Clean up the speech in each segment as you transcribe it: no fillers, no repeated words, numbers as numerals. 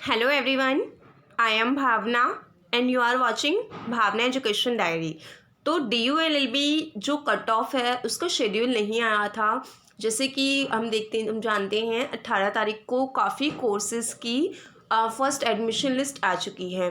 Hello everyone, I am Bhavna and you are watching Bhavna education diary. तो DULLB जो cut off है उसका schedule नहीं आया था। जैसे कि हम जानते हैं 18 तारीख को काफ़ी कोर्सेज़ की फर्स्ट एडमिशन लिस्ट आ चुकी है।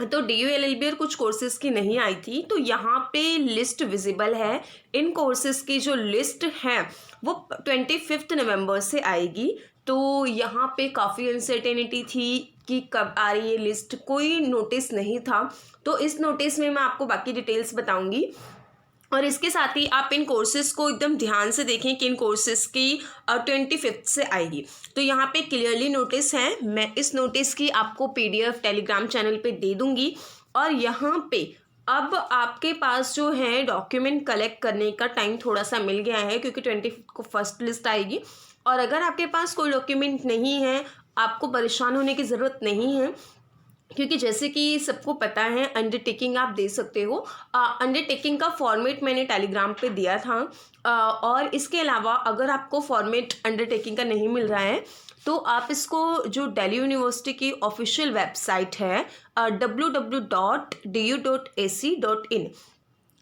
तो DULLB और कुछ कोर्सेज़ की नहीं आई थी, तो यहाँ पे लिस्ट विजिबल है। इन कोर्सेज़ की जो लिस्ट है वो 25 नवंबर से आएगी। तो यहाँ पे काफ़ी अनसर्टेनिटी थी कि कब आ रही है लिस्ट, कोई नोटिस नहीं था। तो इस नोटिस में मैं आपको बाकी डिटेल्स बताऊंगी और इसके साथ ही आप इन कोर्सेज़ को एकदम ध्यान से देखें कि इन कोर्सेज़ की 25 से आएगी। तो यहाँ पे क्लियरली नोटिस है। मैं इस नोटिस की आपको PDF टेलीग्राम चैनल पे दे दूँगी। और यहाँ पे अब आपके पास जो है डॉक्यूमेंट कलेक्ट करने का टाइम थोड़ा सा मिल गया है, क्योंकि 25 को फर्स्ट लिस्ट आएगी। और अगर आपके पास कोई डॉक्यूमेंट नहीं है, आपको परेशान होने की ज़रूरत नहीं है, क्योंकि जैसे कि सबको पता है अंडरटेकिंग आप दे सकते हो। अंडरटेकिंग का फॉर्मेट मैंने टेलीग्राम पे दिया था। और इसके अलावा अगर आपको फॉर्मेट अंडरटेकिंग का नहीं मिल रहा है तो आप इसको जो दिल्ली यूनिवर्सिटी की ऑफिशियल वेबसाइट है www.du.ac.in,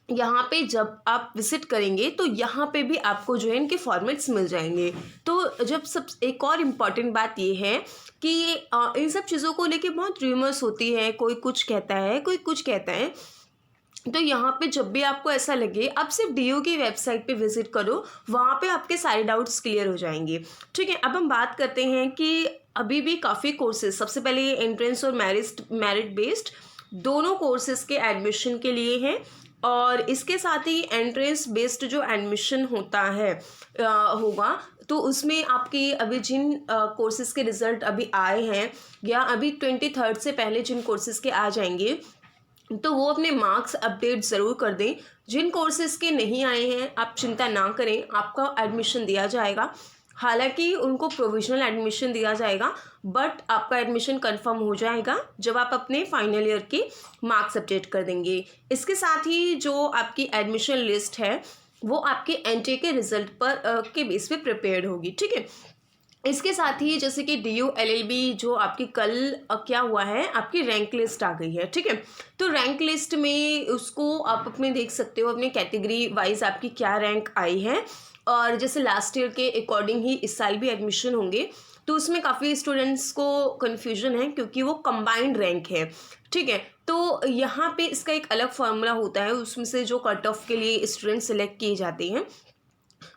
यहाँ पे जब आप विजिट करेंगे तो यहाँ पे भी आपको जो है इनके फॉर्मेट्स मिल जाएंगे। तो जब सब एक और इम्पॉर्टेंट बात ये है कि इन सब चीज़ों को लेके बहुत रूमर्स होती है, कोई कुछ कहता है कोई कुछ कहता है। तो यहाँ पे जब भी आपको ऐसा लगे आप सिर्फ DU की वेबसाइट पे विजिट करो, वहाँ पे आपके सारे डाउट्स क्लियर हो जाएंगे। ठीक है, अब हम बात करते हैं कि अभी भी काफ़ी कोर्सेज, सबसे पहले ये एंट्रेंस और मेरिट बेस्ड दोनों कोर्सेज के एडमिशन के लिए हैं। और इसके साथ ही एंट्रेंस बेस्ड जो एडमिशन होता है होगा, तो उसमें आपकी अभी जिन कोर्सेज़ के रिज़ल्ट अभी आए हैं या अभी 23 से पहले जिन कोर्सेज़ के आ जाएंगे, तो वो अपने मार्क्स अपडेट ज़रूर कर दें। जिन कोर्सेज़ के नहीं आए हैं आप चिंता ना करें, आपका एडमिशन दिया जाएगा। हालांकि उनको प्रोविजनल एडमिशन दिया जाएगा, बट आपका एडमिशन कंफर्म हो जाएगा जब आप अपने फाइनल ईयर के मार्क्स अपडेट कर देंगे। इसके साथ ही जो आपकी एडमिशन लिस्ट है वो आपके NTA के रिजल्ट पर के बेस पे प्रिपेयर्ड होगी। ठीक है, इसके साथ ही जैसे कि DULLB जो आपकी कल क्या हुआ है, आपकी रैंक लिस्ट आ गई है। ठीक है, तो रैंक लिस्ट में उसको आप अपने देख सकते हो, अपने कैटेगरी वाइज आपकी क्या रैंक आई है। और जैसे लास्ट ईयर के अकॉर्डिंग ही इस साल भी एडमिशन होंगे, तो उसमें काफ़ी स्टूडेंट्स को कन्फ्यूजन है क्योंकि वो कंबाइंड रैंक है। ठीक है, तो यहाँ पे इसका एक अलग फार्मूला होता है, उसमें से जो कट ऑफ के लिए स्टूडेंट सेलेक्ट किए जाते हैं।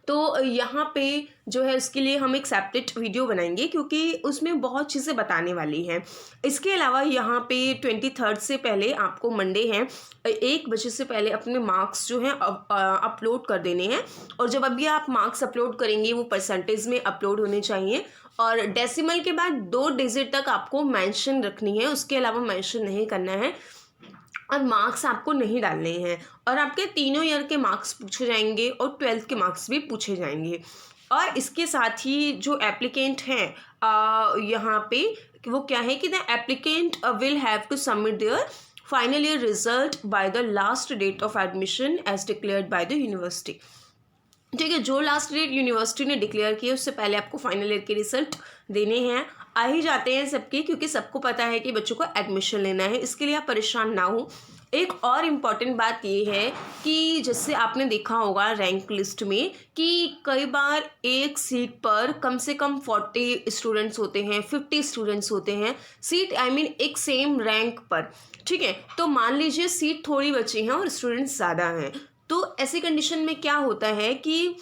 तो यहाँ पे जो है उसके लिए हम एक सेपरेट वीडियो बनाएंगे, क्योंकि उसमें बहुत चीज़ें बताने वाली हैं। इसके अलावा यहाँ पे 23 से पहले आपको मंडे है 1 बजे से पहले अपने मार्क्स जो हैं अपलोड कर देने हैं। और जब अभी आप मार्क्स अपलोड करेंगे वो परसेंटेज में अपलोड होने चाहिए, और डेसिमल के बाद 2 डिजिट तक आपको मेंशन रखनी है, उसके अलावा मेंशन नहीं करना है। और मार्क्स आपको नहीं डालने हैं, और आपके तीनों ईयर के मार्क्स पूछे जाएंगे और 12th के मार्क्स भी पूछे जाएंगे। और इसके साथ ही जो एप्लीकेंट हैं यहाँ पे वो क्या है कि the applicant will have to submit their final year result by the last date of admission as declared by the university. ठीक है, जो लास्ट डेट यूनिवर्सिटी ने डिक्लेयर की है उससे पहले आपको फाइनल ईयर के रिजल्ट देने हैं। आ ही जाते हैं सबके, क्योंकि सबको पता है कि बच्चों को एडमिशन लेना है, इसके लिए आप परेशान ना हो। एक और इम्पॉर्टेंट बात ये है कि जैसे आपने देखा होगा रैंक लिस्ट में कि कई बार एक सीट पर कम से कम 40 स्टूडेंट्स होते हैं, 50 स्टूडेंट्स होते हैं, सीट एक सेम रैंक पर। ठीक है, तो मान लीजिए सीट थोड़ी बची हैं और स्टूडेंट्स ज़्यादा हैं, तो ऐसी कंडीशन में क्या होता है कि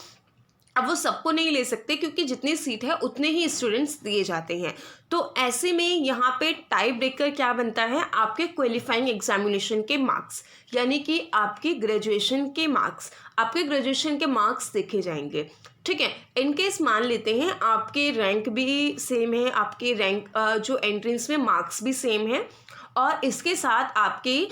अब वो सबको नहीं ले सकते, क्योंकि जितनी सीट है उतने ही स्टूडेंट्स दिए जाते हैं। तो ऐसे में यहाँ पे टाई ब्रेकर क्या बनता है, आपके क्वालिफाइंग एग्जामिनेशन के मार्क्स, यानी कि आपकी ग्रेजुएशन के मार्क्स, आपके ग्रेजुएशन के मार्क्स देखे जाएंगे। ठीक है, इनकेस मान लेते हैं आपके रैंक भी सेम है, आपके रैंक जो एंट्रेंस में मार्क्स भी सेम है, और इसके साथ आपके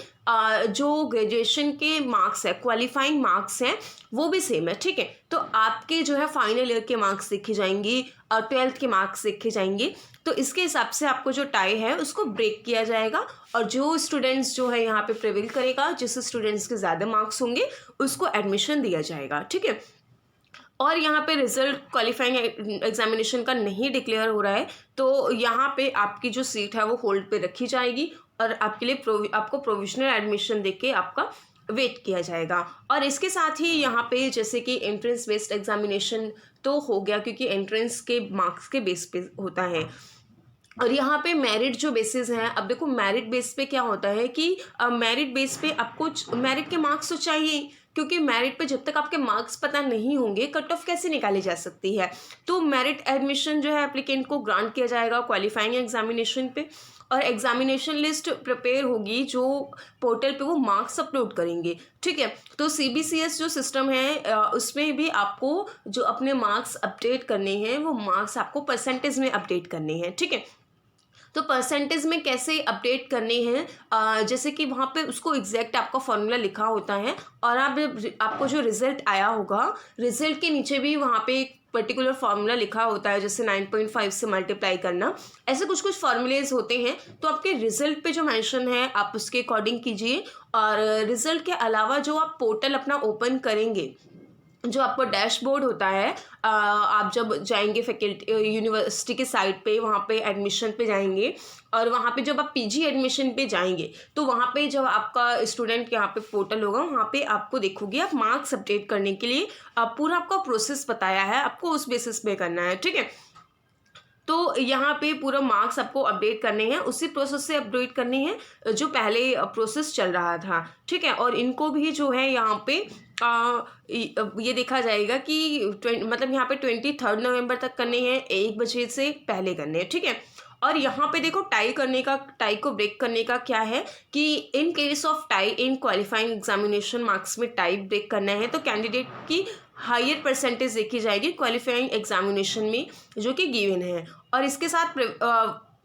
जो ग्रेजुएशन के मार्क्स है, क्वालिफाइंग मार्क्स हैं, वो भी सेम है। ठीक है, तो आपके जो है फाइनल ईयर के मार्क्स देखे जाएंगे और 12th के मार्क्स देखे जाएंगे। तो इसके हिसाब से आपको जो टाई है उसको ब्रेक किया जाएगा, और जो स्टूडेंट्स जो है यहाँ पे प्रिवेल करेगा, जिस स्टूडेंट्स के ज़्यादा मार्क्स होंगे उसको एडमिशन दिया जाएगा। ठीक है, और यहाँ पे रिजल्ट क्वालिफाइंग एग्जामिनेशन का नहीं डिक्लेयर हो रहा है तो यहाँ पे आपकी जो सीट है वो होल्ड पे रखी जाएगी और आपके लिए आपको प्रोविजनल एडमिशन देके आपका वेट किया जाएगा। और इसके साथ ही यहाँ पे जैसे कि एंट्रेंस बेस्ड एग्जामिनेशन तो हो गया क्योंकि एंट्रेंस के मार्क्स के बेस पे होता है। और यहाँ पे मेरिट जो बेसिस हैं, अब देखो मेरिट बेस पे क्या होता है कि मेरिट बेस पे आपको मेरिट के मार्क्स तो चाहिए, क्योंकि मेरिट पे जब तक आपके मार्क्स पता नहीं होंगे कट ऑफ कैसे निकाली जा सकती है। तो मेरिट एडमिशन जो है एप्लीकेंट को ग्रांट किया जाएगा क्वालिफाइंग एग्जामिनेशन पे, और एग्जामिनेशन लिस्ट प्रिपेयर होगी जो पोर्टल पे वो मार्क्स अपलोड करेंगे। ठीक है, तो CBCS जो सिस्टम है उसमें भी आपको जो अपने मार्क्स अपडेट करने हैं वो मार्क्स आपको परसेंटेज में अपडेट करने हैं। ठीक है, तो परसेंटेज में कैसे अपडेट करने हैं, जैसे कि वहाँ पे उसको एग्जैक्ट आपका फॉर्मूला लिखा होता है और आपको जो रिजल्ट आया होगा रिजल्ट के नीचे भी वहाँ पे एक पर्टिकुलर फार्मूला लिखा होता है, जैसे 9.5 से मल्टीप्लाई करना, ऐसे कुछ कुछ फार्मूलेज होते हैं। तो आपके रिजल्ट पे जो मेंशन है आप उसके अकॉर्डिंग कीजिए। और रिजल्ट के अलावा जो आप पोर्टल अपना ओपन करेंगे, जो आपको डैशबोर्ड होता है, आप जब जाएंगे फैकल्टी यूनिवर्सिटी के साइट पे, वहाँ पे एडमिशन पे जाएंगे और वहाँ पे जब आप PG एडमिशन पे जाएंगे तो वहाँ पे जब आपका स्टूडेंट यहाँ पे पोर्टल होगा वहाँ पे आपको देखोगे आप मार्क्स अपडेट करने के लिए पूरा आपका प्रोसेस बताया है, आपको उस बेसिस पे करना है। ठीक है, तो यहाँ पे पूरा मार्क्स आपको अपडेट करने हैं, उसी प्रोसेस से अपडेट करने हैं जो पहले प्रोसेस चल रहा था। ठीक है, और इनको भी जो है यहाँ पे ये देखा जाएगा कि मतलब यहाँ पे 23 नवंबर तक करने हैं, 1 बजे से पहले करने हैं। ठीक है, और यहाँ पे देखो टाई को ब्रेक करने का क्या है कि in case of tie in qualifying examination marks में टाई ब्रेक करना है तो कैंडिडेट की हायर परसेंटेज देखी जाएगी क्वालिफाइंग एग्जामिनेशन में जो कि गिवन है, और इसके साथ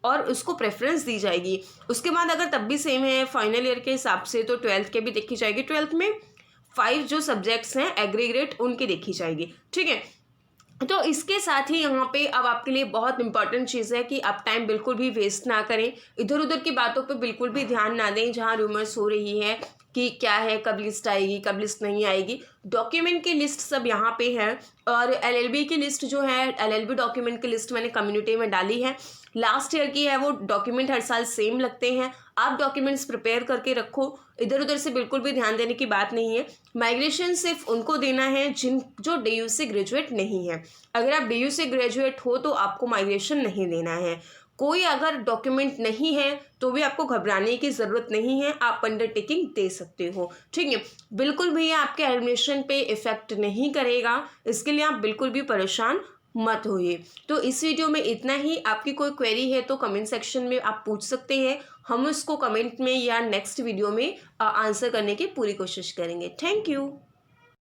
और उसको प्रेफरेंस दी जाएगी। उसके बाद अगर तब भी सेम है फाइनल ईयर के हिसाब से तो 12th के भी देखी जाएगी। 12th में 5 जो सब्जेक्ट्स हैं एग्रीगेट उनकी देखी जाएगी। ठीक है, तो इसके साथ ही यहाँ पे अब आपके लिए बहुत इंपॉर्टेंट चीज़ है कि आप टाइम बिल्कुल भी वेस्ट ना करें, इधर उधर की बातों पे बिल्कुल भी ध्यान ना दें जहाँ रूमर्स हो रही है कि क्या है, कब लिस्ट आएगी कब लिस्ट नहीं आएगी। डॉक्यूमेंट की लिस्ट सब यहाँ पे है, और LLB की लिस्ट जो है LLB डॉक्यूमेंट की लिस्ट मैंने कम्युनिटी में डाली है। लास्ट ईयर की है, वो डॉक्यूमेंट हर साल सेम लगते हैं। आप डॉक्यूमेंट्स प्रिपेयर करके रखो, इधर उधर से बिल्कुल भी ध्यान देने की बात नहीं है। माइग्रेशन सिर्फ उनको देना है जो DU से ग्रेजुएट नहीं है। अगर आप DU से ग्रेजुएट हो तो आपको माइग्रेशन नहीं देना है। कोई अगर डॉक्यूमेंट नहीं है तो भी आपको घबराने की ज़रूरत नहीं है, आप अंडरटेकिंग दे सकते हो। ठीक है, बिल्कुल भी आपके एडमिशन पे इफ़ेक्ट नहीं करेगा, इसके लिए आप बिल्कुल भी परेशान मत होइए। तो इस वीडियो में इतना ही। आपकी कोई क्वेरी है तो कमेंट सेक्शन में आप पूछ सकते हैं, हम उसको कमेंट में या नेक्स्ट वीडियो में आंसर करने की पूरी कोशिश करेंगे। Thank you.